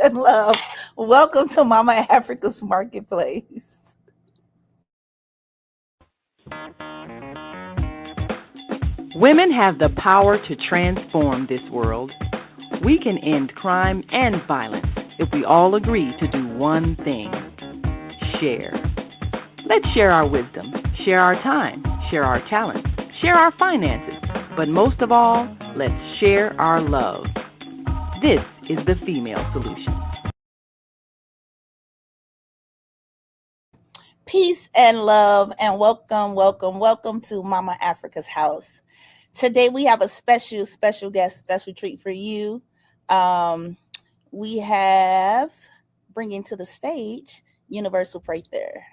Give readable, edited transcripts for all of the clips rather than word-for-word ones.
and love. Welcome to Mama Africa's Marketplace. Women have the power to transform this world. We can end crime and violence if we all agree to do one thing: share. Let's share our wisdom, share our time, share our talents, share our finances, but most of all, let's share our love. This is the female solution. Peace and love, and welcome to Mama Africa's house. Today we have a special guest, special treat for you. Um, we have bringing to the stage Universal Prayther.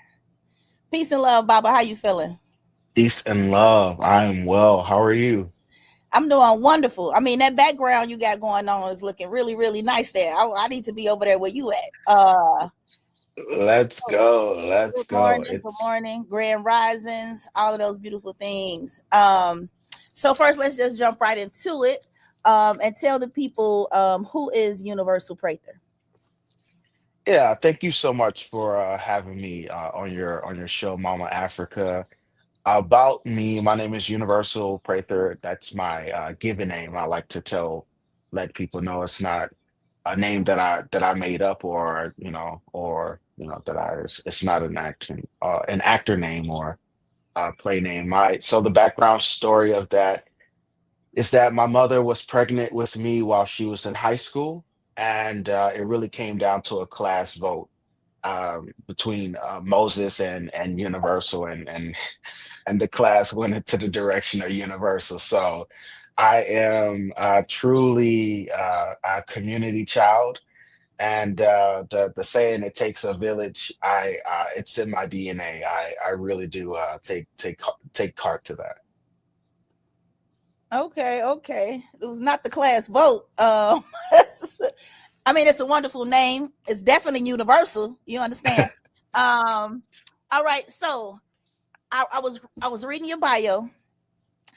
Peace and love, Baba. How you feeling? Peace and love. I am well. How are you? I'm doing wonderful. I mean, that background you got going on is looking really nice there. I need to be over there where you at. Let's go. Let's go. Good It's morning, grand risings, all of those beautiful things. So first, let's just jump right into it, and tell the people who is Universal Prather. yeah. Thank you so much for having me on your show, Mama Africa. About me, my name is Universal Prayther. That's my given name. I like to let people know it's not a name that I made up, or that it's not an actor name or play name. My so the background story of that is that my mother was pregnant with me while she was in high school, and it really came down to a class vote between Moses and Universal, and the class went into the direction of Universal. So I am truly a community child, and the saying "it takes a village," I it's in my DNA. I really do take heart to that. Okay. It was not the class vote. I mean, it's a wonderful name. It's definitely universal. You understand? Um, all right. So I was reading your bio,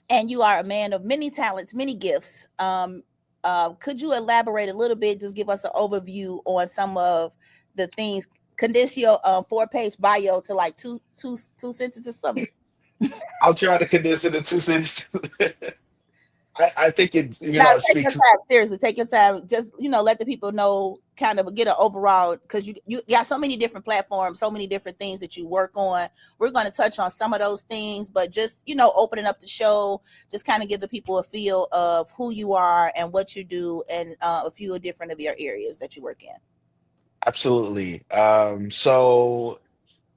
and you are a man of many talents, many gifts. Could you elaborate a little bit? Just give us an overview on some of the things. Condense your 4-page bio to like two sentences for me. I'll try to condense it in two sentences. I think Now, it take your speaks. time. Seriously, take your time. Just let the people know, kind of get an overall, because you got so many different platforms, so many different things that you work on. We're going to touch on some of those things, but just opening up the show, just kind of give the people a feel of who you are and what you do, and a few different of your areas that you work in. Absolutely. So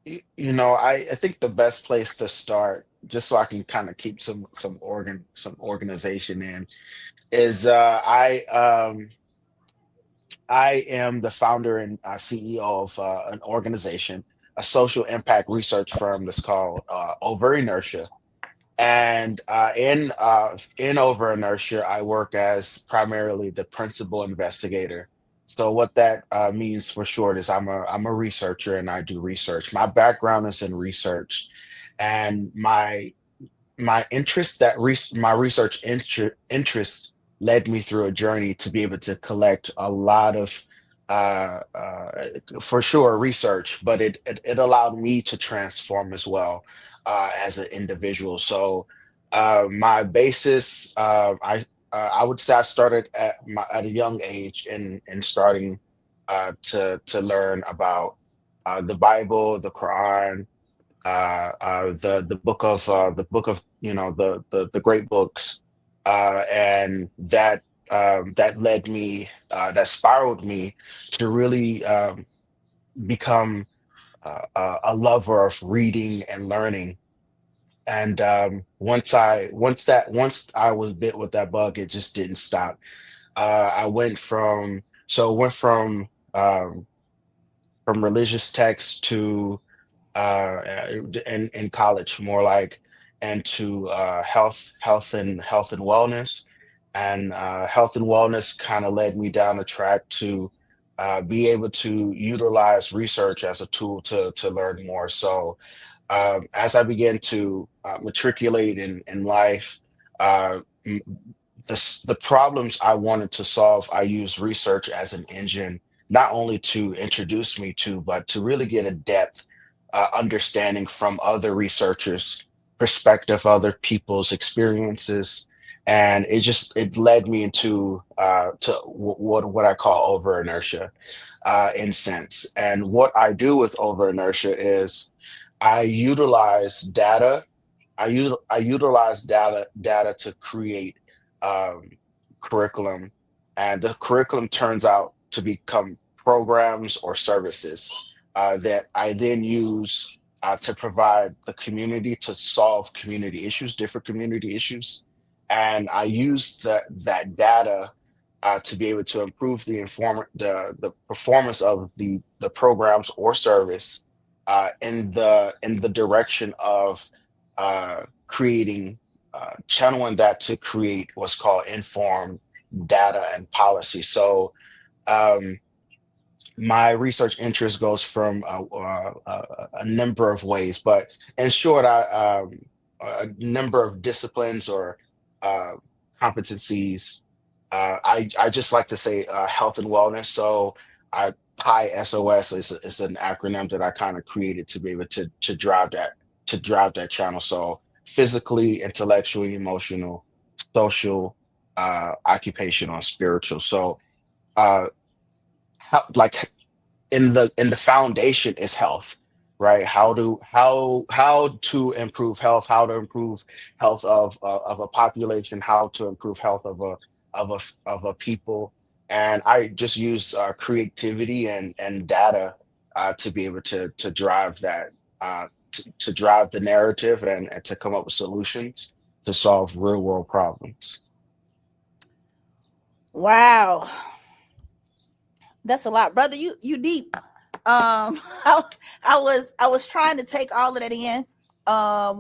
I think the best place to start, just so I can kind of keep some organization in, is I am the founder and CEO of an organization, a social impact research firm that's called Over Inertia. And in Over Inertia, I work as primarily the principal investigator. So what that means for short is I'm a researcher, and I do research. My background is in research, and my interest my research interest led me through a journey to be able to collect a lot of for sure research, but it allowed me to transform as well as an individual. So my basis, I would say I started at a young age in starting to learn about the Bible, the Quran, the book of the great books, and that spiraled me to really become a lover of reading and learning. And once I was bit with that bug, it just didn't stop. I went from religious texts to in college, more like, and to health and wellness, and health and wellness kind of led me down a track to be able to utilize research as a tool to learn more. So as I began to matriculate in life, uh, m- the problems I wanted to solve, I used research as an engine not only to introduce me to, but to really get a depth understanding from other researchers' perspective, other people's experiences, and it led me into what I call over inertia, in sense. And what I do with over inertia is I utilize data. I utilize data to create um, curriculum, and the curriculum turns out to become programs or services that I then use to provide the community to solve community issues, different community issues, and I use that data to be able to improve the performance of the programs or service in the direction of creating channeling that to create what's called informed data and policy. So um, my research interest goes from a number of ways, but in short, a number of disciplines or uh, competencies. I just like to say health and wellness. So I Pi SOS is an acronym that I kind of created to be able to drive that channel. So physically, intellectually, emotional, social, occupational, and spiritual. So uh, like in the foundation is health, right? How to improve health, how to improve health of a population, how to improve health of a people. And I just use creativity and data to be able to drive that to drive the narrative and to come up with solutions to solve real world problems. Wow, that's a lot, brother. You deep. I, I was trying to take all of that in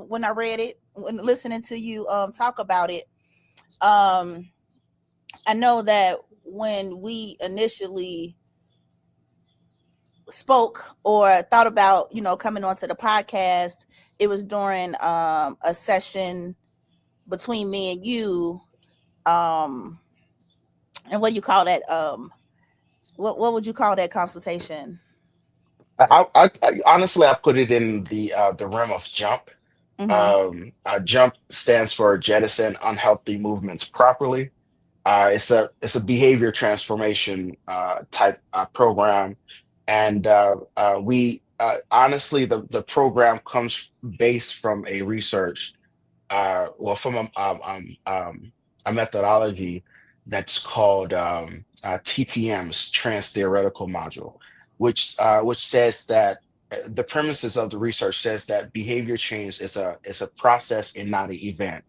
when I read it, when listening to you talk about it. Um, I know that when we initially spoke or thought about, coming onto the podcast, it was during a session between me and you. Um, and what do you call that? What would you call that consultation? Honestly, I put it in the realm of jump. Mm-hmm. JUMP stands for Jettison Unhealthy Movements Properly. It's a behavior transformation type program, and we honestly the program comes based from a research from a methodology that's called TTM's Trans Theoretical Module, which says that the premises of the research says that behavior change is a process and not an event.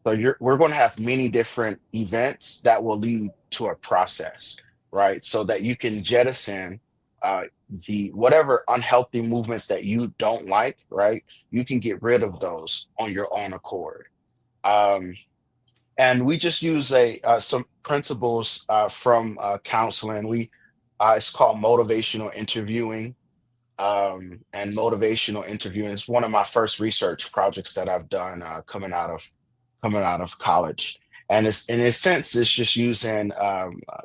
So we're going to have many different events that will lead to a process, right? So that you can jettison uh, the whatever unhealthy movements that you don't like, right? You can get rid of those on your own accord. Um, and we just use a some principles from counseling. We It's called motivational interviewing, and motivational interviewing is one of my first research projects that I've done coming out of college. And it's in a sense, it's just using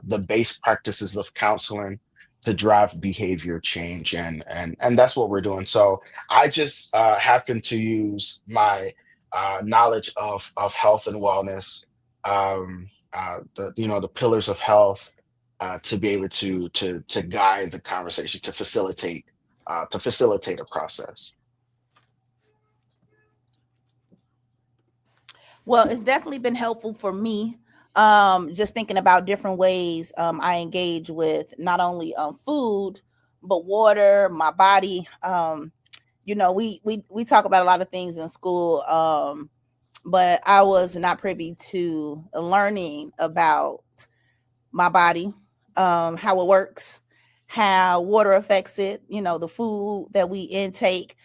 the base practices of counseling to drive behavior change, and that's what we're doing. So I just happen to use my knowledge of health and wellness, the pillars of health, to be able to guide the conversation, to facilitate a process. Well, it's definitely been helpful for me. Just thinking about different ways I engage with not only food, but water, my body. We talk about a lot of things in school, but I was not privy to learning about my body, how it works, how water affects it, the food that we intake.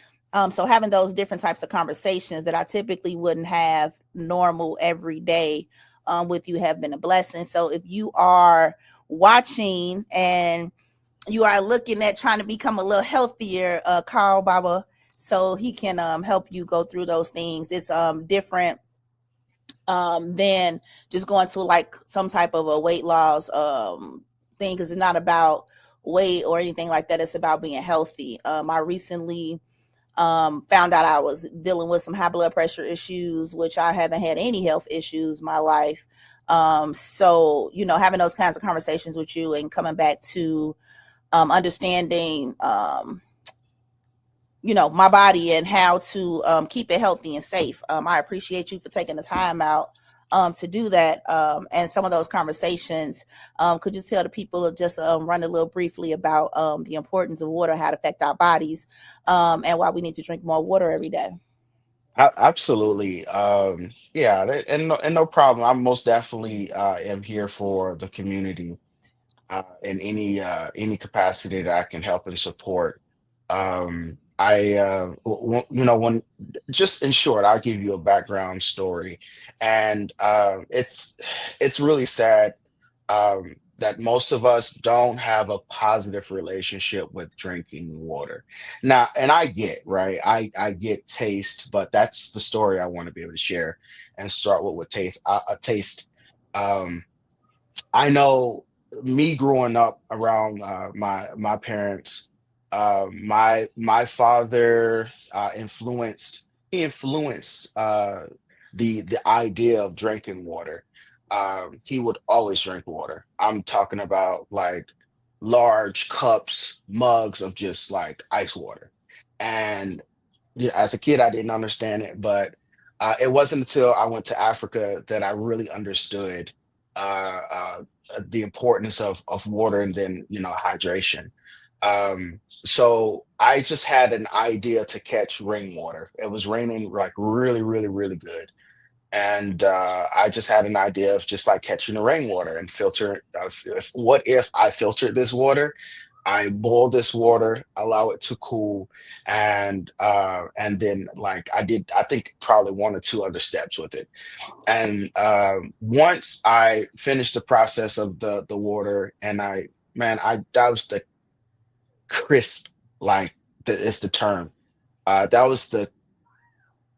So having those different types of conversations that I typically wouldn't have normal every day with you have been a blessing. So if you are watching and you are looking at trying to become a little healthier, Carl Baba, so he can help you go through those things. It's different than just going to like some type of a weight loss thing, because it's not about weight or anything like that. It's about being healthy. I recently found out I was dealing with some high blood pressure issues, which I haven't had any health issues in my life. So, having those kinds of conversations with you and coming back to understanding, my body and how to keep it healthy and safe. I appreciate you for taking the time out to do that. And some of those conversations, could you tell the people to just run a little briefly about the importance of water, how it affect our bodies, and why we need to drink more water every day? Absolutely. Yeah, and no problem. I'm most definitely am here for the community in any capacity that I can help and support. When just in short, I'll give you a background story, and it's really sad that most of us don't have a positive relationship with drinking water. Now, and I get, right, I get taste, but that's the story I want to be able to share and start with taste. Taste. Um, I know me growing up around my parents, my father influenced the idea of drinking water. He would always drink water. I'm talking about like large cups, mugs of just like ice water. And yeah, as a kid, I didn't understand it, but it wasn't until I went to Africa that I really understood uh, uh, the importance of water and then hydration. So I just had an idea to catch rainwater. It was raining like really, really, really good, and I just had an idea of just like catching the rainwater and filter. What if I filtered this water? I boil this water, allow it to cool, and then like I did, I think probably one or two other steps with it. And once I finished the process of the water, and I that was the crisp, like it's the term. That was the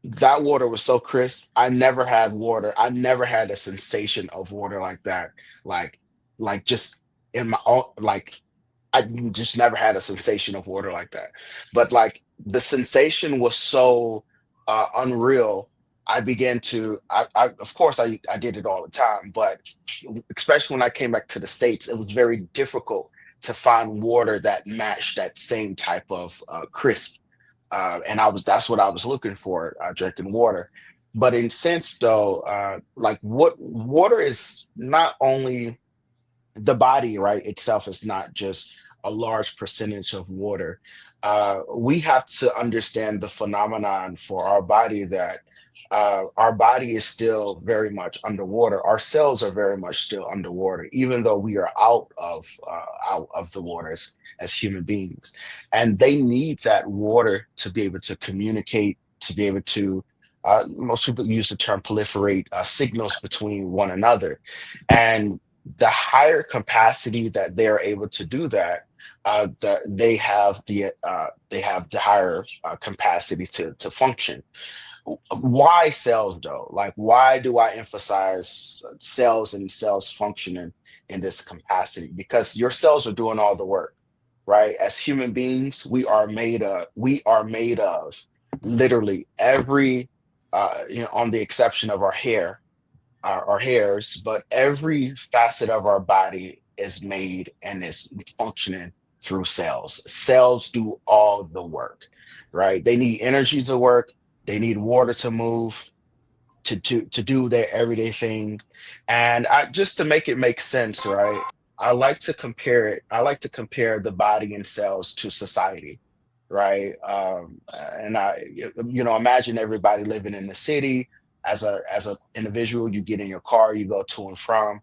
that water was so crisp. I never had water. I never had a sensation of water like that. Like, just in my own, like I just never had a sensation of water like that. But like the sensation was so unreal. I began to, of course, I did it all the time, but especially when I came back to the States, it was very difficult to find water that matched that same type of crisp, and that's what I was looking for, drinking water. But in sense though, like what water is not only the body, right, itself is not just a large percentage of water. We have to understand the phenomenon for our body that our body is still very much underwater. Our cells are very much still underwater, even though we are out of the waters as human beings, and they need that water to be able to communicate, to be able to. Most people use the term proliferate signals between one another, and the higher capacity that they're able to do that, they have the higher capacity to function. Why cells though? Like, why do I emphasize cells and cells functioning in this capacity? Because your cells are doing all the work, right? As human beings, we are made of literally every on the exception of our hairs, but every facet of our body is made and is functioning through cells. Cells do all the work, right? They need energy to work, they need water to move, to do their everyday thing. And just to make it make sense, right? I like to compare the body and cells to society, right? And imagine everybody living in the city. As a individual, you get in your car, you go to and from,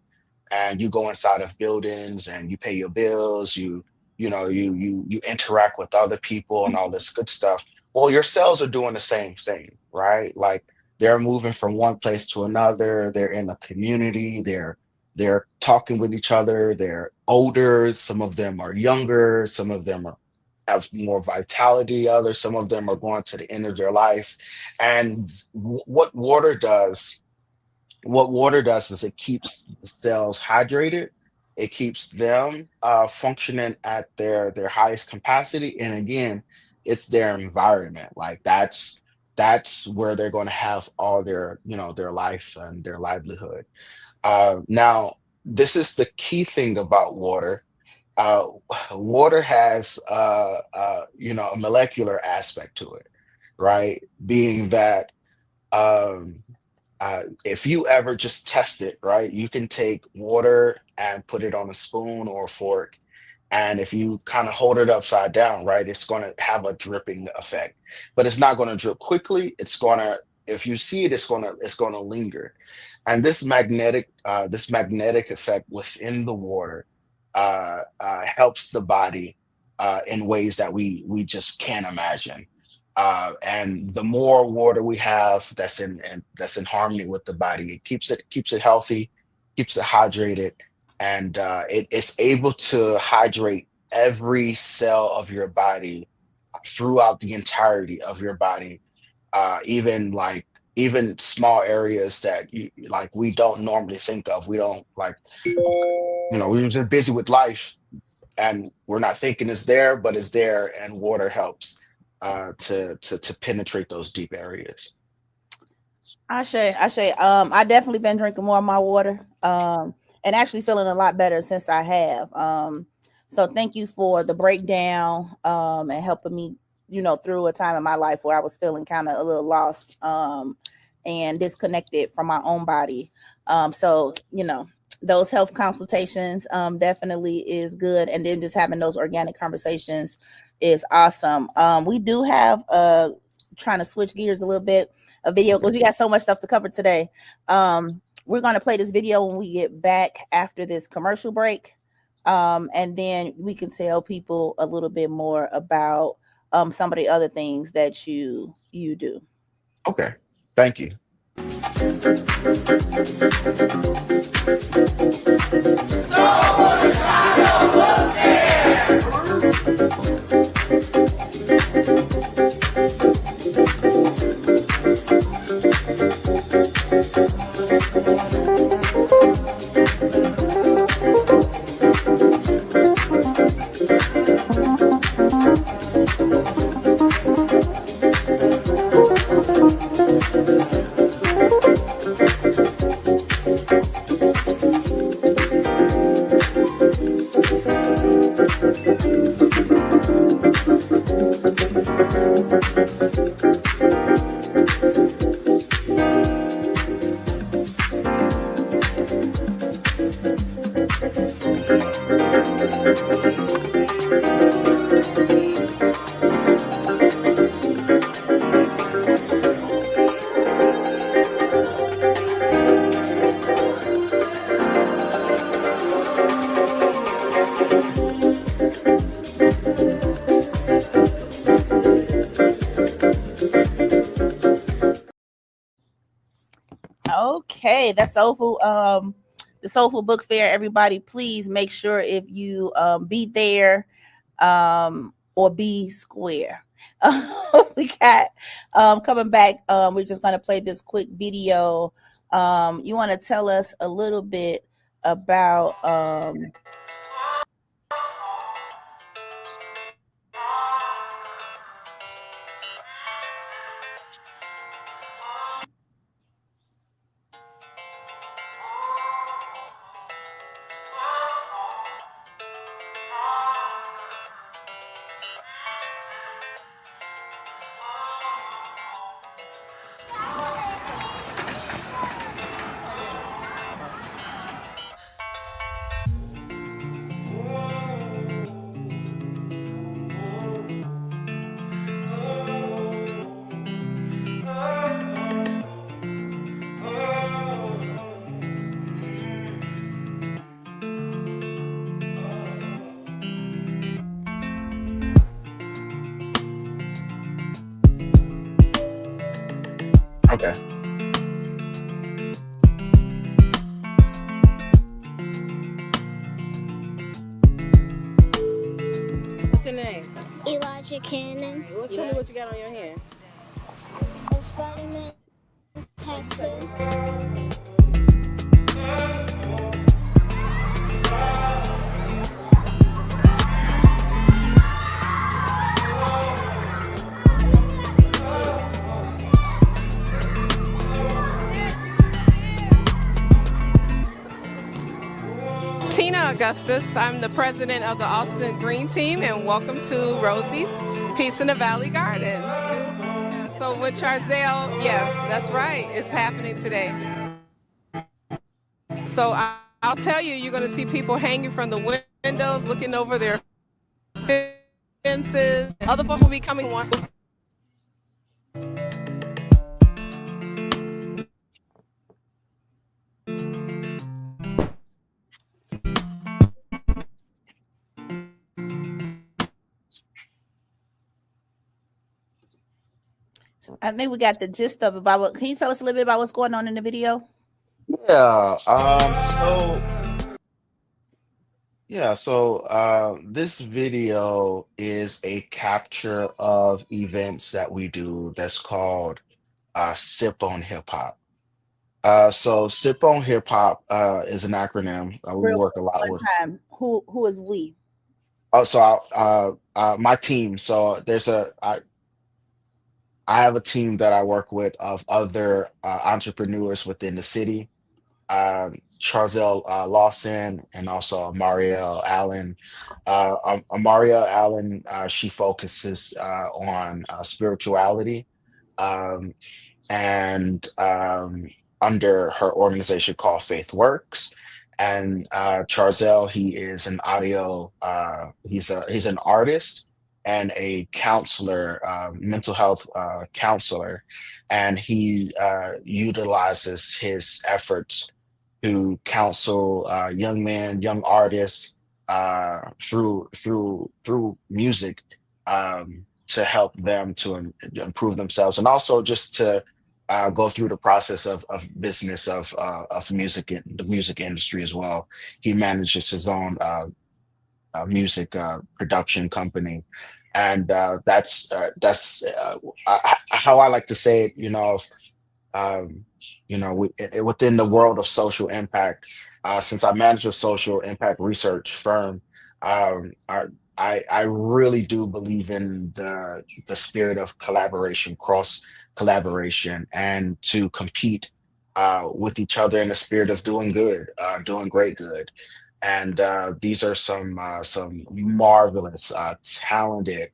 and you go inside of buildings and you pay your bills, you interact with other people and all this good stuff. Well, your cells are doing the same thing, right? Like they're moving from one place to another, they're in a community, they're talking with each other, they're older, some of them are younger, some of them have more vitality, others, some of them are going to the end of their life. And what water does is it keeps the cells hydrated, It keeps them functioning at their highest capacity. And again, it's their environment. Like that's where they're going to have all their, their life and their livelihood. Now, this is the key thing about water. uh, Water has a molecular aspect to it, right? Being that um, if you ever just test it, right, you can take water and put it on a spoon or a fork, and if you kind of hold it upside down, right, it's going to have a dripping effect, but it's not going to drip quickly. It's going to, if you see it, it's going to linger. And this magnetic effect within the water helps the body in ways that we just can't imagine. And the more water we have that's in harmony with the body, it keeps it healthy, keeps it hydrated, and it's able to hydrate every cell of your body throughout the entirety of your body, even small areas that we don't normally think of. We don't like, we're just busy with life, and we're not thinking it's there, but it's there, and water helps to penetrate those deep areas. I I definitely been drinking more of my water. And actually feeling a lot better since I have. So thank you for the breakdown, and helping me, through a time in my life where I was feeling kind of a little lost, and disconnected from my own body. So, those health consultations, definitely is good. And then just having those organic conversations is awesome. We do have, trying to switch gears a little bit, a video, because we got so much stuff to cover today. We're going to play this video when we get back after this commercial break. And then we can tell people a little bit more about some of the other things that you do. Okay, thank you. Okay, that's Soulful. The Soulful Book Fair. Everybody, please make sure if you be there, or be square. We got coming back. We're just gonna play this quick video. You want to tell us a little bit about Okay. What's your name? Elijah Cannon. Show me what you got on your hand. A Spider-Man tattoo. Augustus. I'm the president of the Austin Green Team, and welcome to Rosie's Peace in the Valley Garden. So with Charzelle, yeah, that's right. It's happening today. So I'll tell you, you're going to see people hanging from the windows, looking over their fences. Other folks will be coming once. So I think we got the gist of about what. Can you tell us a little bit about what's going on in the video? Yeah. This video is a capture of events that we do that's called Sip on Hip Hop. So Sip on Hip Hop is an acronym. We Real work a quick, lot one with. time. Who is we? My team. So I have a team that I work with of other entrepreneurs within the city. Charzelle Lawson and also Marielle Allen. Marielle Allen, she focuses on spirituality. Um, and under her organization called Faith Works. And Charzelle, he is an audio, he's an artist and a counselor, mental health counselor, and he utilizes his efforts to counsel young men, young artists through music, to help them to improve themselves, and also just to go through the process of business of music in the music industry as well. He manages his own music production company, and how I like to say it. Um, within the world of social impact, since I manage a social impact research firm, um, I, I really do believe in the spirit of collaboration, cross collaboration, and to compete with each other in the spirit of doing good, doing great good. And these are some marvelous, talented,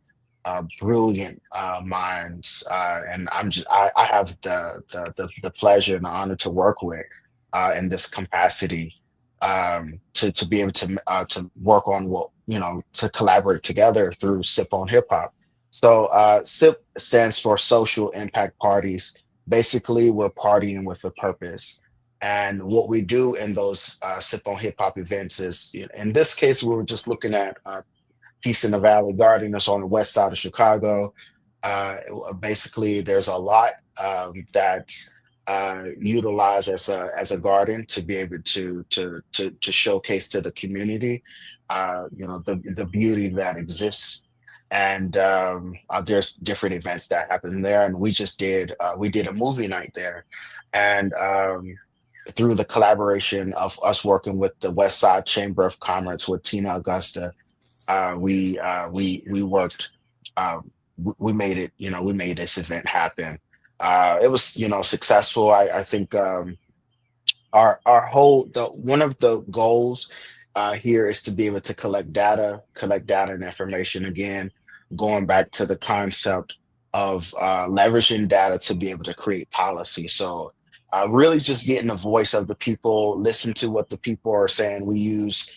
brilliant minds, and I have the pleasure and the honor to work with in this capacity, to be able to work on what to collaborate together through Sip on Hip Hop. So SIP stands for Social Impact Parties. Basically, we're partying with a purpose. And what we do in those Sip on Hip Hop events is, in this case, we were just looking at Peace in the Valley Garden that's on the west side of Chicago. Basically, there's a lot that's utilized as a garden to be able to showcase to the community, the beauty that exists. And there's different events that happen there, and we did a movie night there, and through the collaboration of us working with the West Side Chamber of Commerce with Tina Augusta, we worked, we made it, we made this event happen. It was, successful. I think our whole the one of the goals here is to be able to collect data and information, again, going back to the concept of leveraging data to be able to create policy. So really just getting the voice of the people, listen to what the people are saying. We use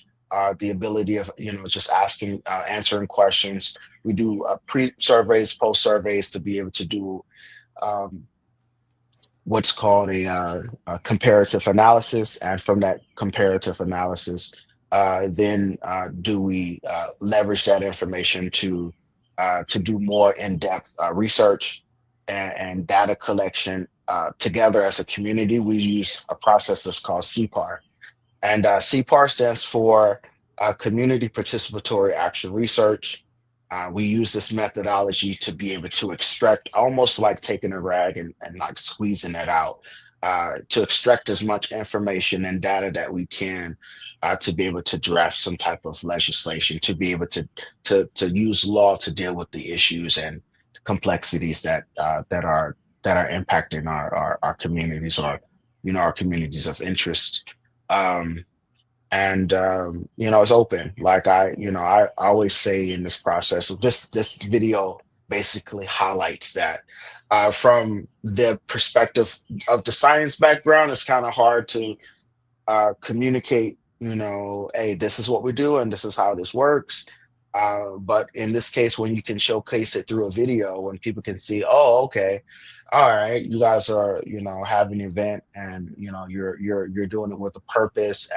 the ability of just asking, answering questions. We do pre-surveys, post-surveys to be able to do um, what's called a comparative analysis, and from that comparative analysis, then do we leverage that information to do more in-depth research and data collection together as a community. We use a process that's called CPAR, and CPAR stands for Community Participatory Action Research. We use this methodology to be able to extract, almost like taking a rag and like squeezing it out, to extract as much information and data that we can, to be able to draft some type of legislation, to be able to use law to deal with the issues and complexities that are impacting our communities, or our communities of interest. Um, And it's open. Like I always say in this process, this video basically highlights that. From the perspective of the science background, it's kind of hard to communicate, hey, this is what we do and this is how this works. But in this case, when you can showcase it through a video, when people can see, oh, okay, all right, you guys are, having an event, and you're doing it with a purpose.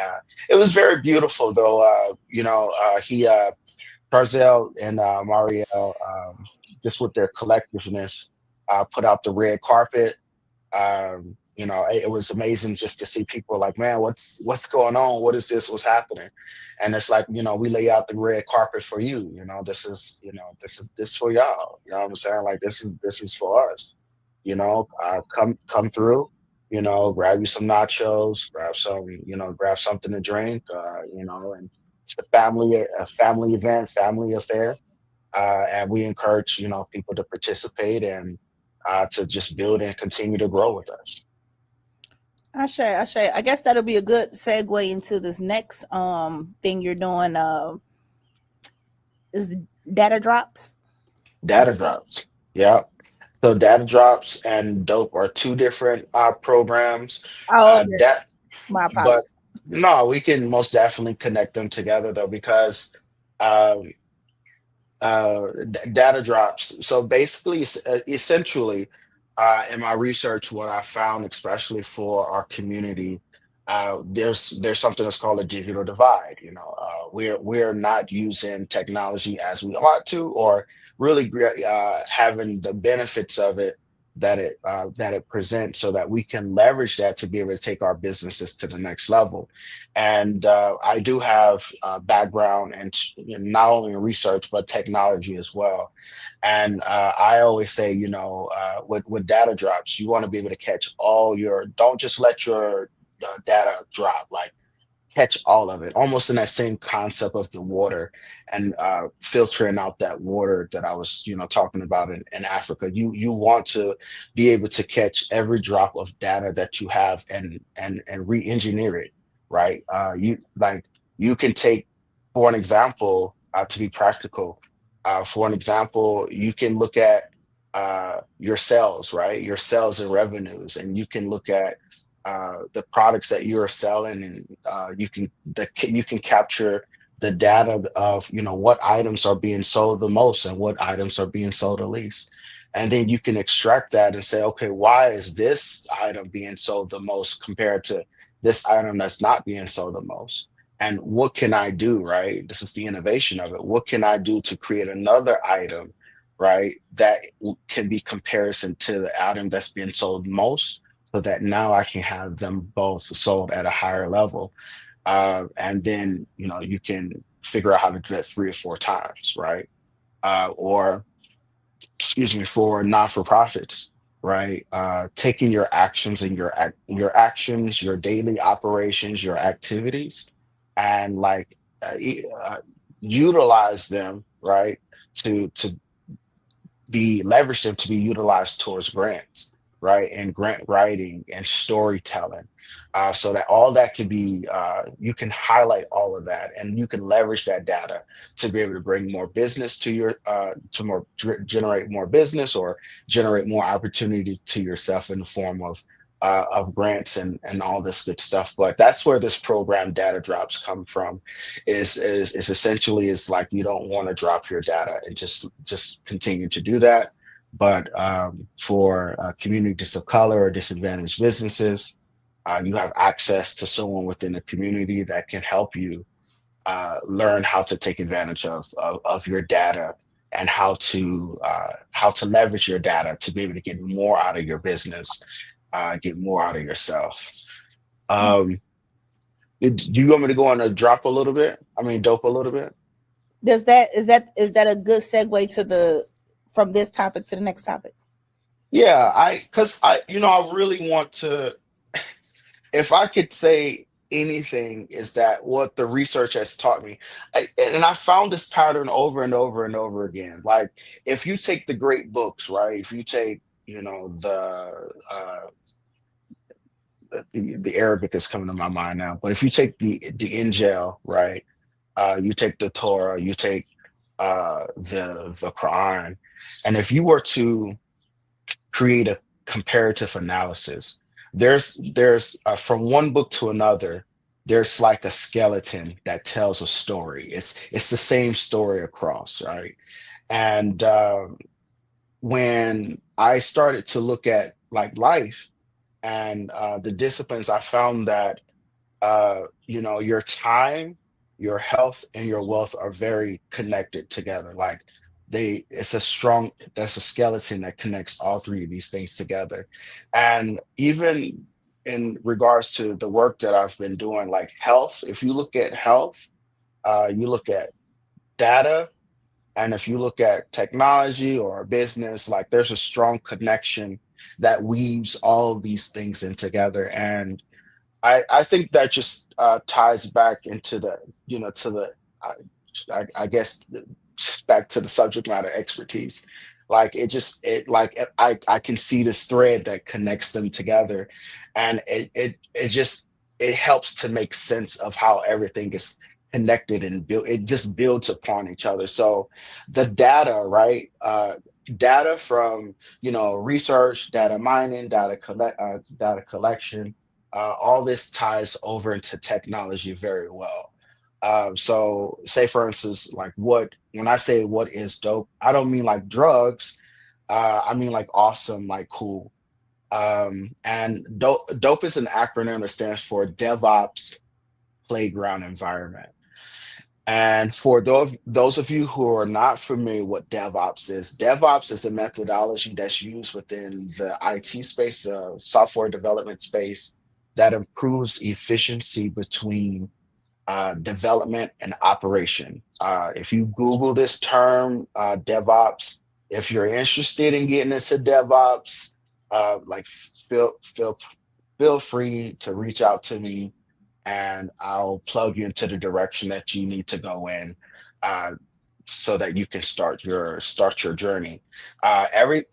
It was very beautiful, though. He Tarzell and Mario, just with their collectiveness, put out the red carpet. It was amazing just to see people like, man, what's going on? What is this? What's happening? And it's like, we lay out the red carpet for you. This for y'all. You know what I'm saying? Like this is for us. Come through. Grab you some nachos, grab something to drink. And it's a family event, family affair, and we encourage people to participate and to just build and continue to grow with us. I guess that'll be a good segue into this next thing you're doing. Is data drops? Data drops. Yeah. So data drops and dope are two different programs. Oh, okay. That, My apologies. but no, we can most definitely connect them together though, because um, data drops. So basically, essentially, in my research, what I found, especially for our community, there's something that's called a digital divide. We're not using technology as we ought to, or really having the benefits of it that it presents, so that we can leverage that to be able to take our businesses to the next level. And I do have background and not only in research but technology as well. And I always say, with data drops, you want to be able to catch all your. Don't just let your data drop. Like, catch all of it, almost in that same concept of the water, and filtering out that water that I was, talking about in Africa. You want to be able to catch every drop of data that you have, and re-engineer it, right? You can take, for an example, to be practical. For an example, you can look at your sales, right? Your sales and revenues, and you can look at the products that you're selling, and you can capture the data of what items are being sold the most and what items are being sold the least. And then you can extract that and say, okay, why is this item being sold the most compared to this item that's not being sold the most? And what can I do, right? This is the innovation of it. What can I do to create another item, right, that can be comparison to the item that's being sold most, so that now I can have them both sold at a higher level. And then, you can figure out how to do that 3 or 4 times, right? Or, excuse me, for non-for-profits, right? Taking your actions and your actions, your daily operations, your activities, and like utilize them, right? To be leverage them to be utilized towards grants, right? And grant writing and storytelling, so that all that can be, you can highlight all of that, and you can leverage that data to be able to bring more business to your, generate more business, or generate more opportunity to yourself in the form of grants and all this good stuff. But that's where this program data drops come from. Is essentially, is like, you don't want to drop your data and just continue to do that. But for communities of color or disadvantaged businesses, you have access to someone within the community that can help you learn how to take advantage of your data, and how to leverage your data to be able to get more out of your business, get more out of yourself. Um, do you want me to go on a drop a little bit? I mean, dope a little bit? Is that a good segue to the from this topic to the next topic? Yeah, because I really want to, if I could say anything, is that what the research has taught me. And I found this pattern over and over and over again. Like, if you take the great books, right? If you take, the the Arabic is coming to my mind now, but if you take the Injil, right? You take the Torah, you take the Quran, and if you were to create a comparative analysis, there's from one book to another, there's like a skeleton that tells a story. It's the same story across, right? And when I started to look at like life and the disciplines, I found that your time, your health, and your wealth are very connected together. Like it's a strong, that's a skeleton that connects all three of these things together. And even in regards to the work that I've been doing, like health, if you look at health, you look at data, and if you look at technology or business, like there's a strong connection that weaves all of these things in together. And I think that just ties back into the, to the, I, I guess, back to the subject matter expertise. Like I can see this thread that connects them together, and it helps to make sense of how everything is connected and built. It just builds upon each other. So the data, right? Data from research, data mining, data collection, all this ties over into technology very well. So say for instance, like when I say what is dope, I don't mean like drugs. I mean like awesome, like cool. And dope is an acronym that stands for DevOps Playground Environment. And for those of you who are not familiar what DevOps is a methodology that's used within the IT space, software development space, that improves efficiency between development and operation. If you Google this term, DevOps, if you're interested in getting into DevOps, like feel free to reach out to me, and I'll plug you into the direction that you need to go in, uh, so that you can start your journey.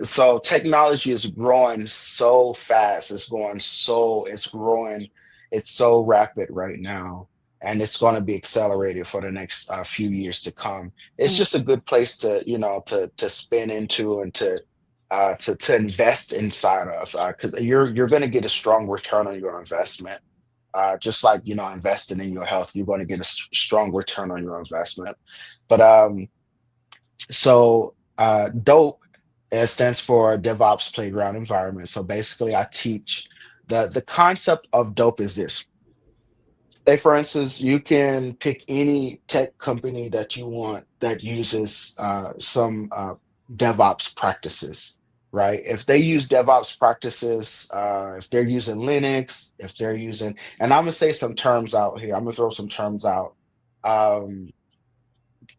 So technology is growing so fast. It's growing. It's so rapid right now, and it's going to be accelerated for the next few years to come. It's Mm. just a good place to to spin into, and to invest inside of, because you're going to get a strong return on your investment. Just like investing in your health, you're going to get a strong return on your investment. But dope, it stands for DevOps Playground Environment. So basically, I teach the concept of dope is this. Say, for instance, you can pick any tech company that you want that uses some DevOps practices, right? If they use DevOps practices, if they're using Linux, if they're using, and I'm gonna say some terms out here. I'm gonna throw some terms out. Um,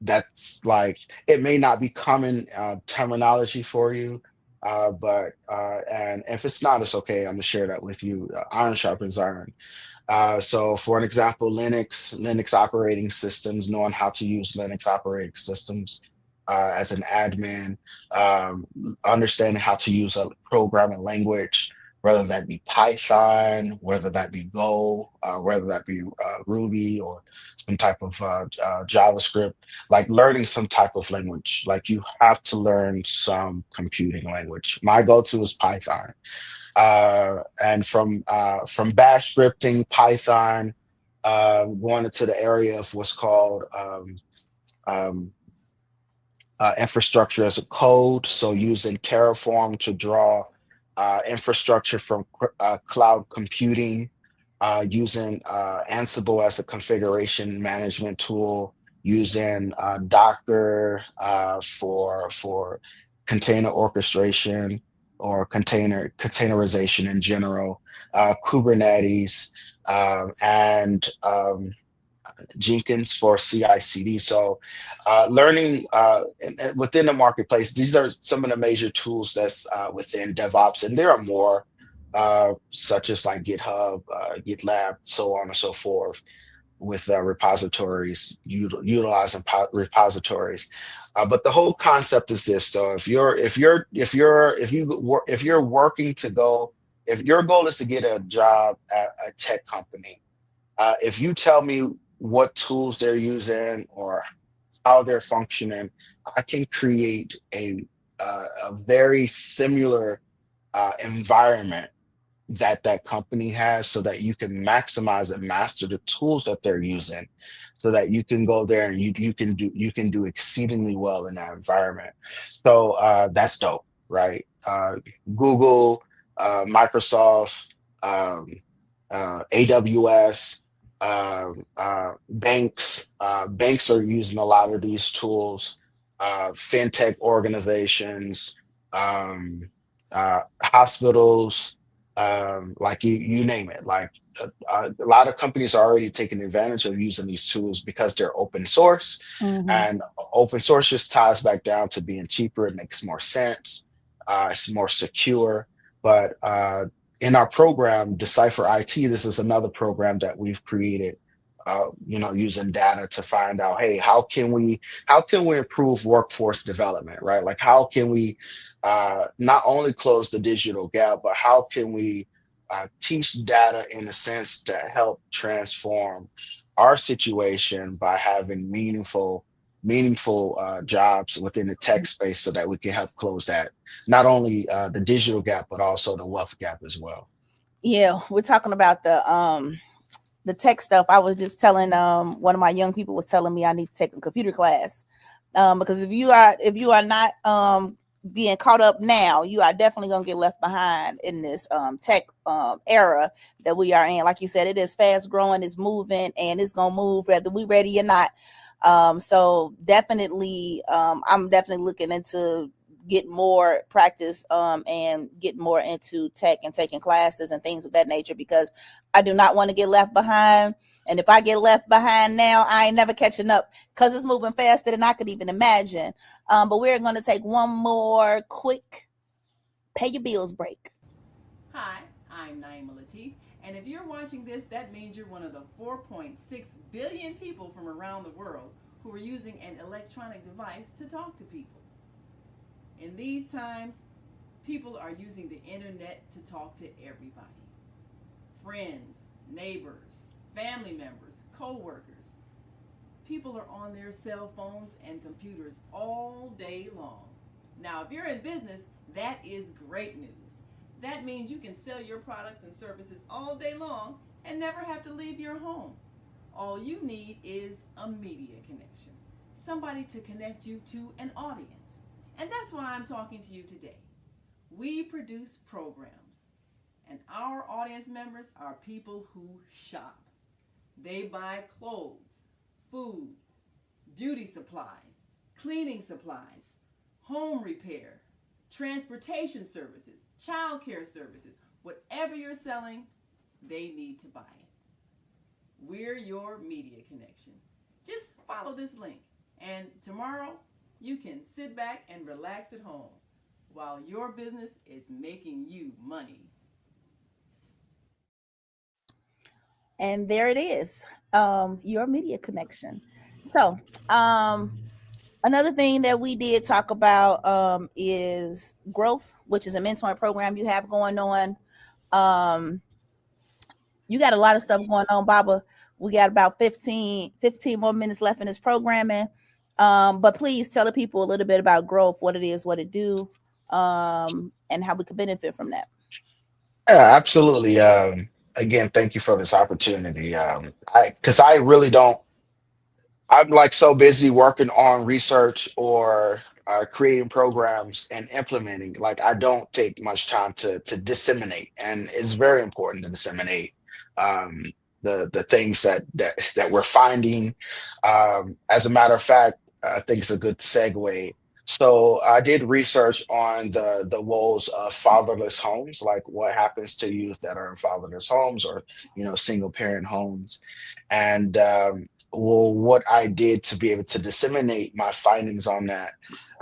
that's like, it may not be common terminology for you, and if it's not, it's okay. I'm gonna share that with you. Iron sharpens iron. So for an example, Linux operating systems, knowing how to use Linux operating systems as an admin, understanding how to use a programming language, whether that be Python, whether that be Go, whether that be Ruby, or some type of JavaScript, like learning some type of language. Like you have to learn some computing language. My go-to is Python, and from Bash scripting, Python, going into the area of what's called um, infrastructure as a code. So using Terraform to draw infrastructure from cloud computing, using Ansible as a configuration management tool, using Docker for container orchestration or containerization in general, Kubernetes, and Jenkins for CI/CD. So, learning within the marketplace, these are some of the major tools that's within DevOps, and there are more, such as like GitHub, GitLab, so on and so forth, with repositories, utilizing repositories. But the whole concept is this: though, if you're working to go if your goal is to get a job at a tech company, if you tell me what tools they're using or how they're functioning, I can create a very similar environment that that company has so that you can maximize and master the tools that they're using so that you can go there and you can do exceedingly well in that environment. So that's dope, right? Google, Microsoft, um, AWS, banks are using a lot of these tools, fintech organizations, hospitals, like you name it. Like a lot of companies are already taking advantage of using these tools because they're open source, Mm-hmm. and open source just ties back down to being cheaper. It makes more sense. It's more secure. But in our program, Decipher IT, this is another program that we've created. Using data to find out, hey, how can we improve workforce development, right? Like, how can we not only close the digital gap, but how can we teach data in a sense to help transform our situation by having meaningful jobs within the tech space so that we can help close that, not only the digital gap, but also the wealth gap as well. Yeah, we're talking about the tech stuff. I was just telling one of my young people was telling me I need to take a computer class. Because if you are not being caught up now, you are definitely gonna get left behind in this tech era that we are in. Like you said, it is fast growing, it's moving, and it's gonna move whether we ready or not. So definitely, I'm definitely looking into get more practice and get more into tech and taking classes and things of that nature, because I do not want to get left behind. And if I get left behind now, I ain't never catching up because it's moving faster than I could even imagine. But we're going to take one more quick pay your bills break. Hi, I'm Naima Latif, and if you're watching this, that means you're one of the 4.6 billion people from around the world who are using an electronic device to talk to people. In these times, people are using the internet to talk to everybody. Friends, neighbors, family members, co-workers. People are on their cell phones and computers all day long. Now, if you're in business, that is great news. That means you can sell your products and services all day long and never have to leave your home. All you need is a media connection, somebody to connect you to an audience. And that's why I'm talking to you today. We produce programs, and our audience members are people who shop. They buy clothes, food, beauty supplies, cleaning supplies, home repair, transportation services, child care services. Whatever you're selling, they need to buy it. We're your media connection. Just follow this link, and tomorrow you can sit back and relax at home while your business is making you money. And there it is, your media connection. So another thing that we did talk about is growth, which is a mentoring program you have going on. Um, you got a lot of stuff going on, Baba. We got about 15 more minutes left in this programming. But please tell the people a little bit about growth, what it is, what it do, and how we could benefit from that. Yeah, absolutely. Again, thank you for this opportunity. Because I really don't. I'm like so busy working on research or creating programs and implementing. Like, I don't take much time to disseminate, and it's very important to disseminate um, the things that we're finding. As a matter of fact, I think it's a good segue. So I did research on the woes of fatherless homes, like what happens to youth that are in fatherless homes or single parent homes, and well, what I did to be able to disseminate my findings on that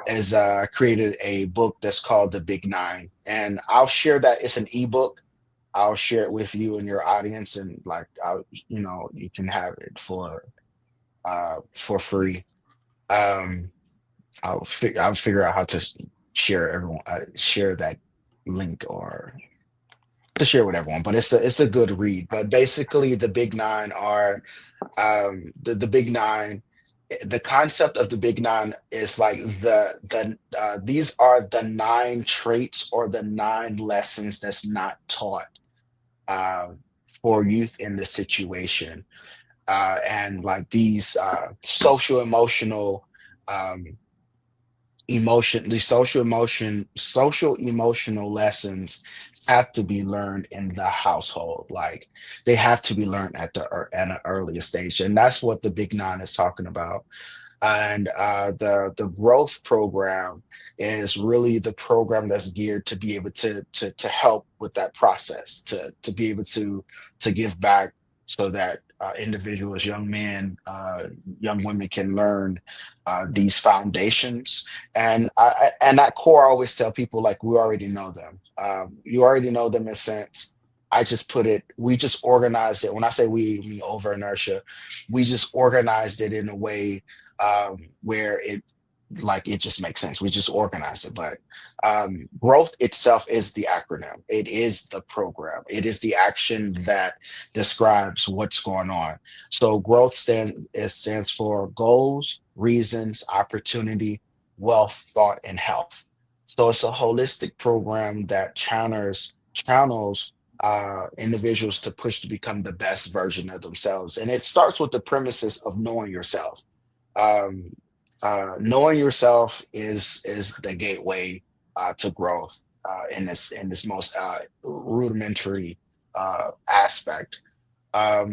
is created a book that's called The Big Nine. And I'll share that. It's an ebook. I'll share it with you and your audience, and like you can have it for free. Um, I'll figure out how to share that link or to share with everyone, but it's a good read. But basically, the Big Nine are the Big Nine. The concept of the Big Nine is like these are the nine traits or the nine lessons that's not taught um, for youth in this situation, and like these um, social emotional lessons have to be learned in the household. Like they have to be learned at at an earlier stage, and that's what the Big Nine is talking about. And the growth program is really the program that's geared to be able to help with that process, to be able to give back, so that individuals, young men, young women can learn these foundations. And and that core, I always tell people, like, we already know them. You already know them in a sense. We just organized it. When I say we mean over inertia, we just organized it in a way where it just makes sense. We just organize it. But growth itself is the acronym. It is the program. It is the action that describes what's going on. So growth stands for goals, reasons, opportunity, wealth, thought, and health. So it's a holistic program that channels individuals to push to become the best version of themselves. And it starts with the premises of knowing yourself. Um, Knowing yourself is the gateway to growth in this most rudimentary aspect.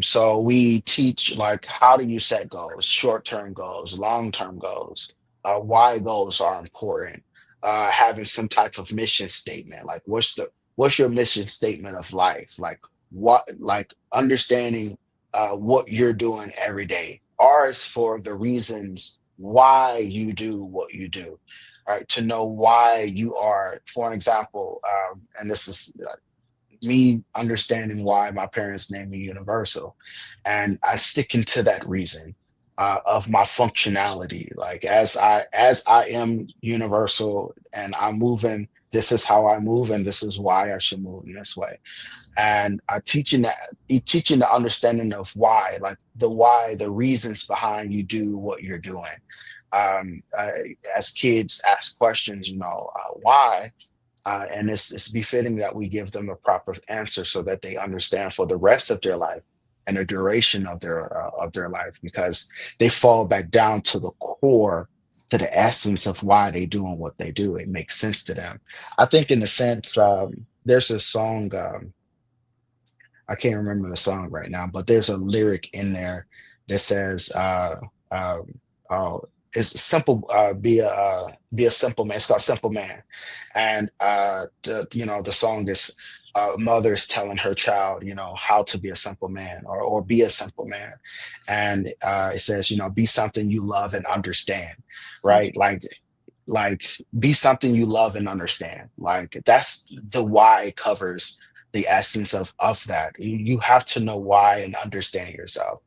So we teach, like, how do you set goals, short-term goals, long-term goals, why goals are important, having some type of mission statement, like what's your mission statement of life, like understanding what you're doing every day. R is for the reasons why you do what you do, right? To know why you are, for an example, and this is me understanding why my parents named me Universal, and I stick into that reason of my functionality. Like as I am universal and I'm moving, this is how I move, and this is why I should move in this way. And teaching the understanding of why, like the why, the reasons behind you do what you're doing. As kids ask questions, why, and it's befitting that we give them a proper answer so that they understand for the rest of their life and the duration of their life, because they fall back down to the core, to the essence of why they doing what they do. It makes sense to them. I think, in a sense, there's a song. I can't remember the song right now, but there's a lyric in there that says, uh, uh, "It's simple. Be a simple man." It's called "Simple Man," and the song is mothers telling her child, how to be a simple man, or be a simple man, and it says, be something you love and understand, right? Like be something you love and understand. Like that's the why covers the essence of that. You have to know why and understand yourself.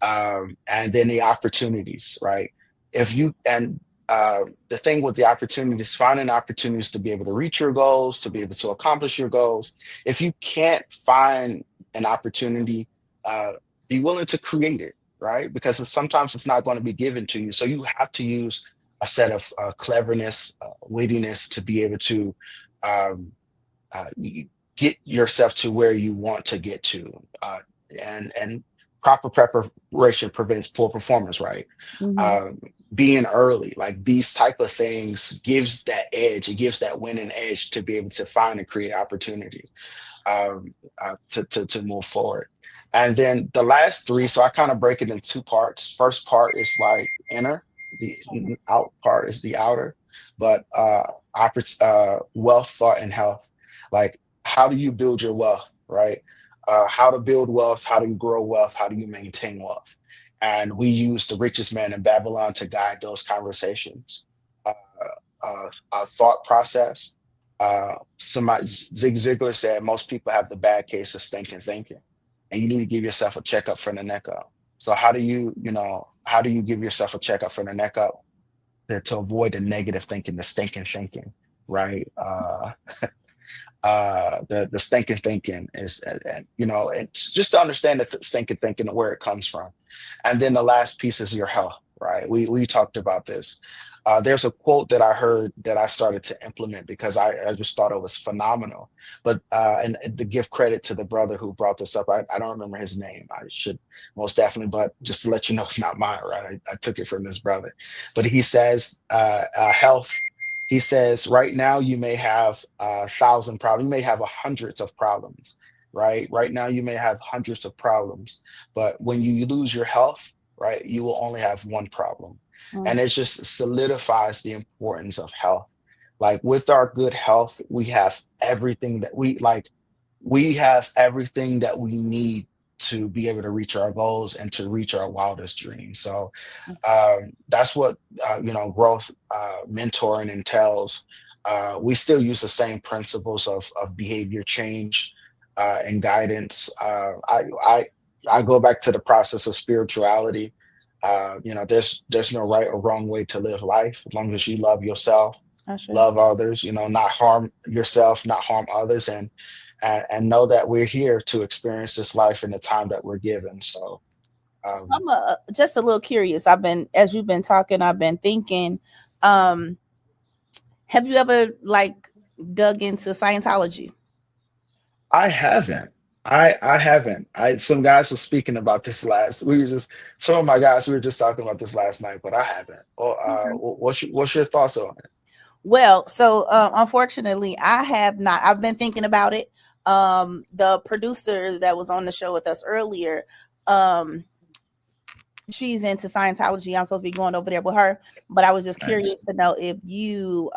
And then the opportunities, right? If you and The thing with the opportunities, finding opportunities to be able to reach your goals, to be able to accomplish your goals. If you can't find an opportunity, uh, be willing to create it, right? Because sometimes it's not going to be given to you. So you have to use a set of cleverness, wittiness, to be able to um, get yourself to where you want to get to. And proper preparation prevents poor performance, right? Mhm. um, Being early, like these type of things, gives that edge. It gives that winning edge to be able to find and create opportunity, to move forward. And then the last three, so I kind of break it in two parts. First part is like inner, the out part is the outer, but wealth, thought, and health. Like, how do you build your wealth, right? How to build wealth, how do you grow wealth, how do you maintain wealth? And we use the richest man in Babylon to guide those conversations. Uh, Thought process. Zig Ziglar said most people have the bad case of stinking thinking, and you need to give yourself a checkup from the neck up. So how do you give yourself a checkup from the neck up to avoid the negative thinking, the stinking thinking, right? the stinking thinking is, you know, it's just to understand the stinking thinking and where it comes from. And then the last piece is your health, right? We talked about this. There's a quote that I heard that I started to implement because I just thought it was phenomenal. But and to give credit to the brother who brought this up, I don't remember his name. I should most definitely, but just to let you know, it's not mine, right? I took it from this brother. But he says, health. He says, right now you may have 1,000 problems. You may have hundreds of problems, right? Right now you may have hundreds of problems, but when you lose your health, right, you will only have one problem. Mm. And it just solidifies the importance of health. Like with our good health, we have everything that we like. We have everything that we need to be able to reach our goals and to reach our wildest dreams. So that's what you know, growth mentoring entails. We still use the same principles of behavior change and guidance. I go back to the process of spirituality. You know, there's no right or wrong way to live life as long as you love yourself, I sure. love others. You know, not harm yourself, not harm others, and know that we're here to experience this life in the time that we're given. So. So I'm just a little curious. As you've been talking, I've been thinking, have you ever like dug into Scientology? I haven't. I haven't. I Some guys were speaking about this last. We were just Some of my guys. We were just talking about this last night, but I haven't. What's your thoughts on it? Well, so unfortunately, I have not. I've been thinking about it. The producer that was on the show with us earlier, she's into Scientology. I'm supposed to be going over there with her, but I was just curious to know if you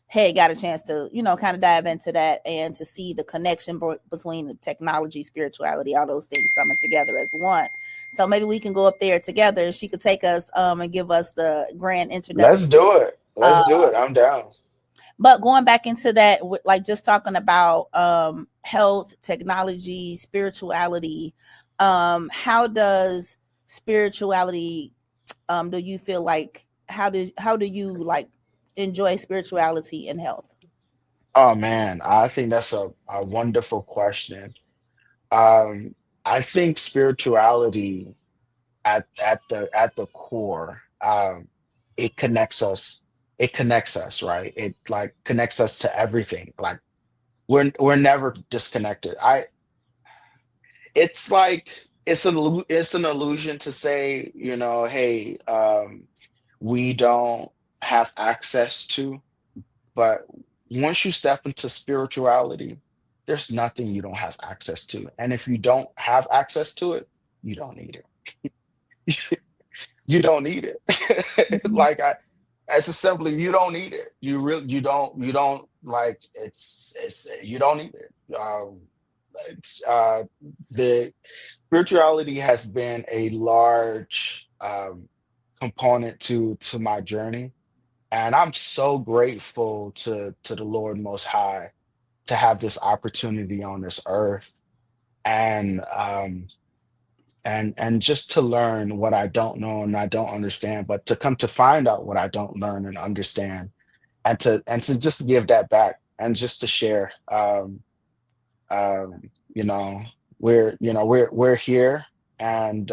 had got a chance to, you know, kind of dive into that and to see the connection between the technology, spirituality, all those things coming together as one. So maybe we can go up there together. She could take us and give us the grand introduction. Let's do it. Let's do it. I'm down. But going back into that, like just talking about health, technology, spirituality, how does spirituality do you feel like how do you like enjoy spirituality and health? Oh man, I think that's a wonderful question. Um, I think spirituality at the core, it connects us. It connects us, right? It like connects us to everything. Like we're never disconnected. It's like it's an illusion to say, you know, hey, we don't have access to, but once you step into spirituality, there's nothing you don't have access to. And if you don't have access to it, you don't need it. You don't need it. Mhm. Like as a simply, you don't need it. You don't like it's you don't need it. It's, the spirituality has been a large component to my journey, and I'm so grateful to the Lord Most High to have this opportunity on this earth, and and just to learn what I don't know and I don't understand, but to come to find out what I don't learn and understand, and to just give that back and just to share. You know, we're here, and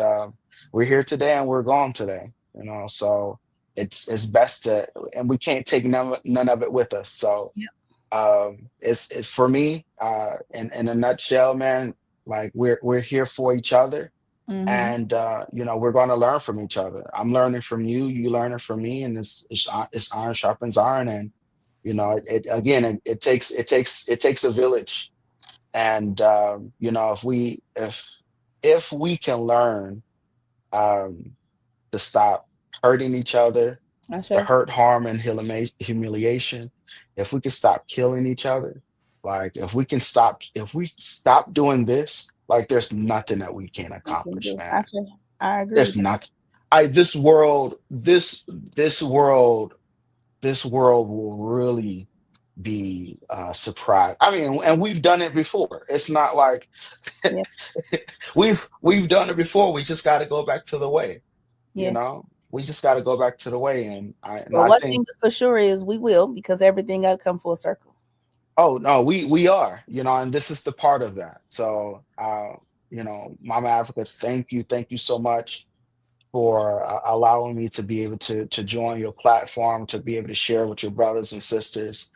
we're here today and we're gone today. You know, so it's best to, and we can't take none of it with us. So Yeah. it's for me, in a nutshell, man. Like we're here for each other, Mm-hmm. and you know, we're going to learn from each other. I'm learning from you, you learning from me, and it's iron sharpens iron. And you know, it again, it takes a village. And you know, if we can learn um to stop hurting each other, I the sure. hurt, harm, and humiliation, if we can stop killing each other, like if we stop doing this, like there's nothing that we can't We can accomplish, do. I man. sure. I agree. There's not. I This world, this world will really be surprised. I mean, and we've done it before. It's not like Yeah. we've done it before. We just got to go back to the way. You Yeah. know, we just got to go back to the way. And Well, I one think thing is for sure is we will, because everything got to come full circle. Oh no, we are, and this is the part of that. So, Mama Africa, thank you so much for allowing me to be able to join your platform, to be able to share with your brothers and sisters.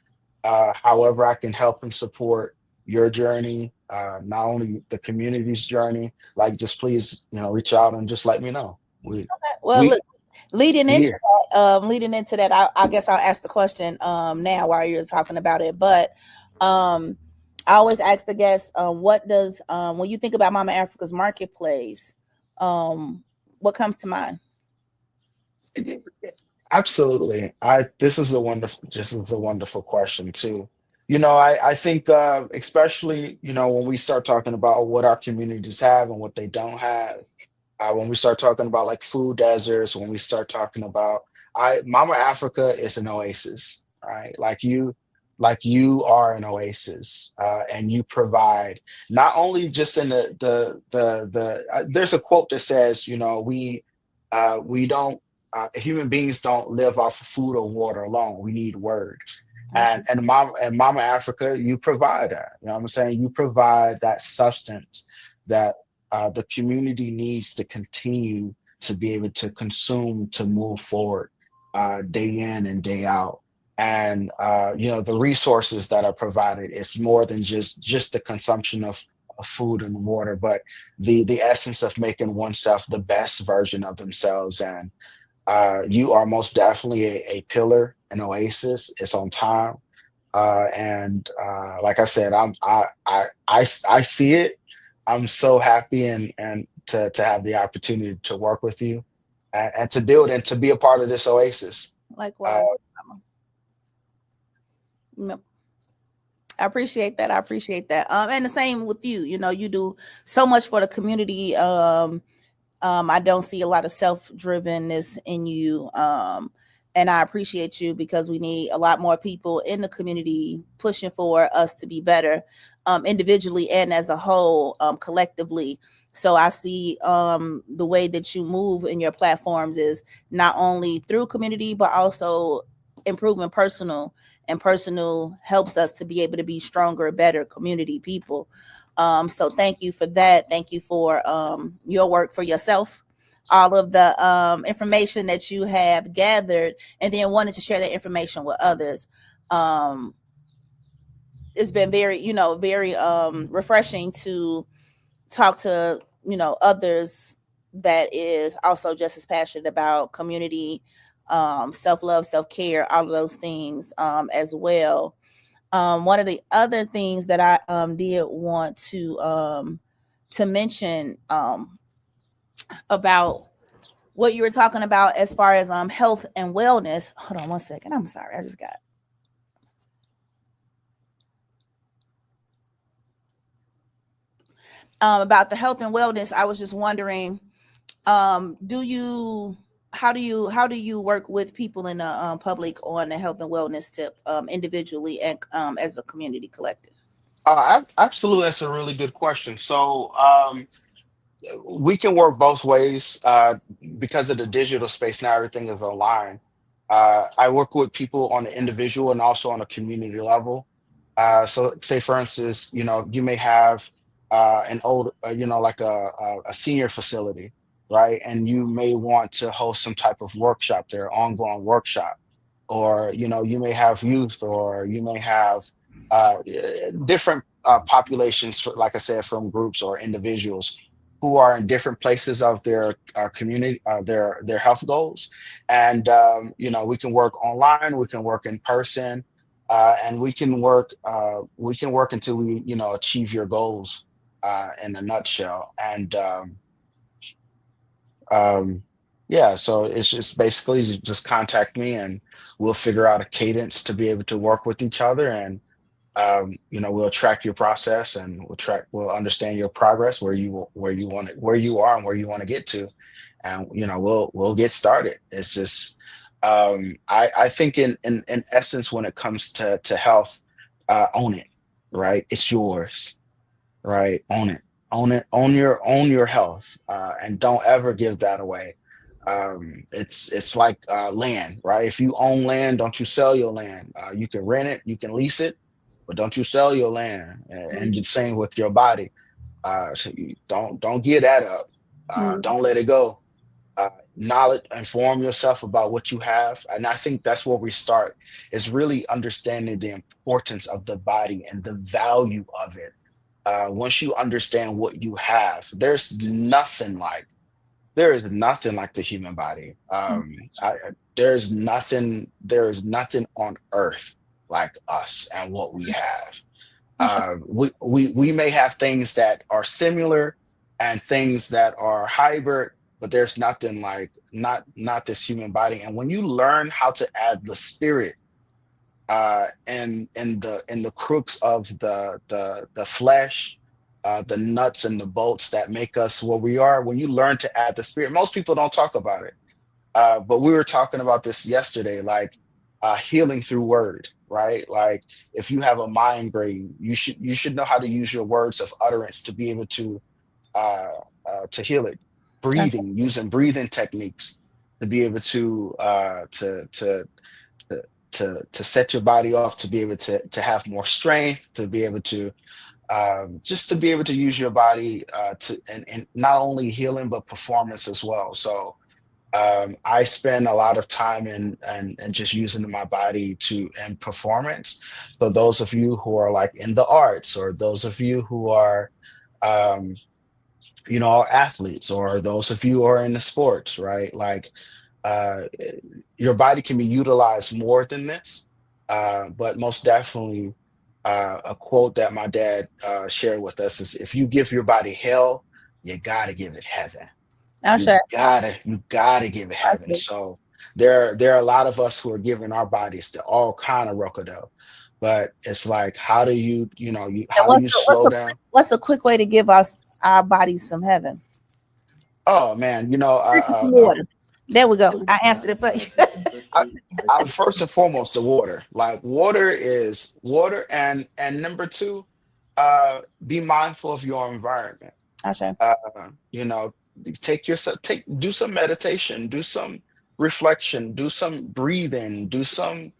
However, I can help and support your journey, not only the community's journey. Like, just please, reach out and just let me know. Well, We look, leading we into here. I guess I'll ask the question now while you're talking about it. But um, I always ask the guests, what does when you think about Mama Africa's marketplace, um, what comes to mind? Absolutely. I This is a wonderful question too. I think especially, when we start talking about what our communities have and what they don't have, when we start talking about like food deserts, when we start talking about Mama Africa is an oasis, right? Like you are an oasis, and you provide not only just in there's a quote that says, we don't human beings don't live off of food or water alone. We need word. And Mama Africa, you provide that. You know what I'm saying? You provide that substance that the community needs to continue to be able to consume, to move forward, day in and day out. And the resources that are provided, it's more than just the consumption of food and water, but the essence of making oneself the best version of themselves. And you are most definitely a pillar, an oasis. It's on time. And like I said, I see it. I'm so happy and to have the opportunity to work with you, and to build and to be a part of this oasis. Uh, Likewise. Yep. I appreciate that. I appreciate that. And the same with you. You do so much for the community. I don't see a lot of self-drivenness in you. And I appreciate you because we need a lot more people in the community pushing for us to be better, individually and as a whole, collectively. So I see the way that you move in your platforms is not only through community, but also improving personal, and personal helps us to be able to be stronger, better community people. So thank you for that. Thank you for your work for yourself, all of the information that you have gathered, and then wanted to share that information with others. Um, it's been very, very refreshing to talk to, others that is also just as passionate about community, self-love, self-care, all of those things as well. One of the other things that I did want to mention about what you were talking about as far as health and wellness. Hold on one second. I'm sorry. I just got about the health and wellness. I was just wondering, do you how do you work with people in the public on the health and wellness tip, individually and as a community collective? Absolutely, that's a really good question. So, we can work both ways, because of the digital space now. Everything is online. I work with people on the individual and also on a community level. So say for instance, you may have an old, like a senior facility, right? And you may want to host some type of workshop there, ongoing workshop. Or you may have youth, or you may have different populations, like I said, from groups or individuals who are in different places of their community, their health goals. And we can work online, we can work in person, and we can work until we achieve your goals, in a nutshell. And um, yeah, so it's just basically just contact me, and we'll figure out a cadence to be able to work with each other. And we'll track your process, and we'll understand your progress, where you are and where you want to get to. And we'll get started. It's just I think in essence, when it comes to health, own it, right? It's yours, right? Own it. Own your health, and don't ever give that away. It's like land, right? If you own land, don't you sell your land. You can rent it, you can lease it, but don't you sell your land. And the same with your body. So you don't give that up. Don't let it go. Knowledge, inform yourself about what you have. And I think that's where we start, is really understanding the importance of the body and the value of it. Once you understand what you have, there is nothing like the human body. There is nothing on earth like us and what we have. We may have things that are similar and things that are hybrid, but there's nothing like not this human body. And when you learn how to add the spirit and in the crooks of the flesh, the nuts and the bolts that make us what we are, when you learn to add the spirit, most people don't talk about it. But we were talking about this yesterday, like healing through word, right? Like if you have a migraine, you should know how to use your words of utterance to be able to heal it. Breathing, using breathing techniques to be able to set your body off, to be able to have more strength, to be able to just to be able to use your body and not only healing but performance as well. So I spend a lot of time in just using my body and performance. So those of you who are like in the arts, or those of you who are athletes, or those of you who are in the sports, right? Like your body can be utilized more than this. But most definitely, a quote that my dad shared with us is, if you give your body hell, you gotta give it heaven. You gotta give it heaven. So there are a lot of us who are giving our bodies to all kind of rockadoe. But it's like, how do you slow down? What's a quick way to give our bodies some heaven? Oh man, water. There we go. I answered it for you. I first and foremost, the water. Like water is water, and number two, be mindful of your environment. Do some meditation, do some reflection, do some breathing, do some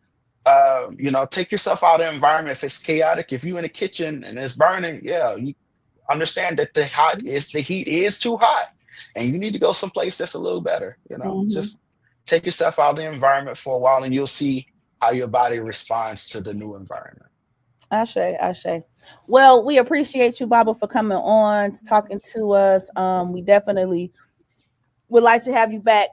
take yourself out of the environment. If it's chaotic, if you're in the kitchen and it's burning, you understand that the heat is too hot, and you need to go someplace that's a little better. Just take yourself out of the environment for a while, and you'll see how your body responds to the new environment. Ashe. Well, we appreciate you, Baba, for coming on, talking to us. We definitely would like to have you back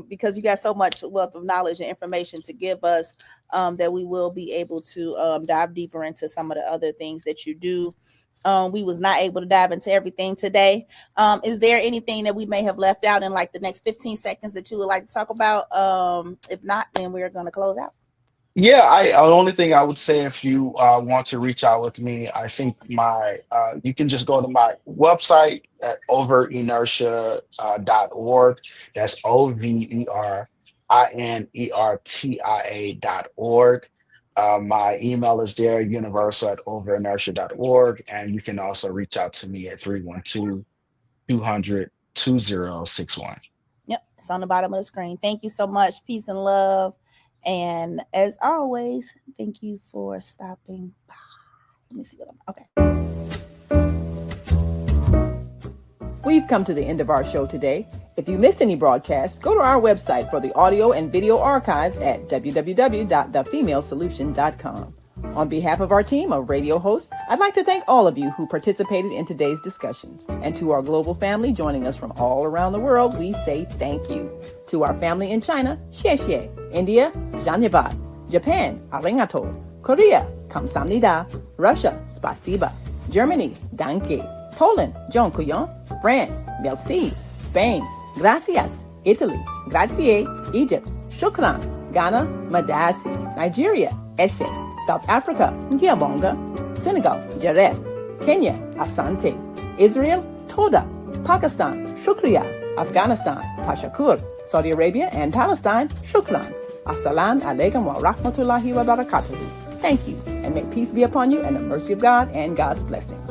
because you got so much wealth of knowledge and information to give us that we will be able to dive deeper into some of the other things that you do. We was not able to dive into everything today. Is there anything that we may have left out in like the next 15 seconds that you would like to talk about? If not, then we're going to close out. Yeah, the only thing I would say, if you want to reach out with me, I think you can just go to my website at overinertia.org. That's overinertia.org. My email is there, universal@overinertia.org. And you can also reach out to me at 312-200-2061. Yep, it's on the bottom of the screen. Thank you so much. Peace and love. And as always, thank you for stopping by. Let me see what We've come to the end of our show today. If you missed any broadcasts, go to our website for the audio and video archives at www.thefemalesolution.com. On behalf of our team of radio hosts, I'd like to thank all of you who participated in today's discussions. And to our global family joining us from all around the world, we say thank you. To our family in China, xie xie. India, Dhanyavad. Japan, arigato. Korea, kamsamnida. Russia, spasiba. Germany, danke. Poland, dziękuję. France, merci. Spain, gracias. Italy, grazie. Egypt, shukran. Ghana, madasi. Nigeria, eshe. South Africa, Ngiabonga. Senegal, Jaref. Kenya, Asante. Israel, Toda. Pakistan, Shukriya. Afghanistan, Tashakur. Saudi Arabia and Palestine, Shukran. Assalamu alaikum wa rahmatullahi wa barakatuhu. Thank you, and may peace be upon you and the mercy of God and God's blessings.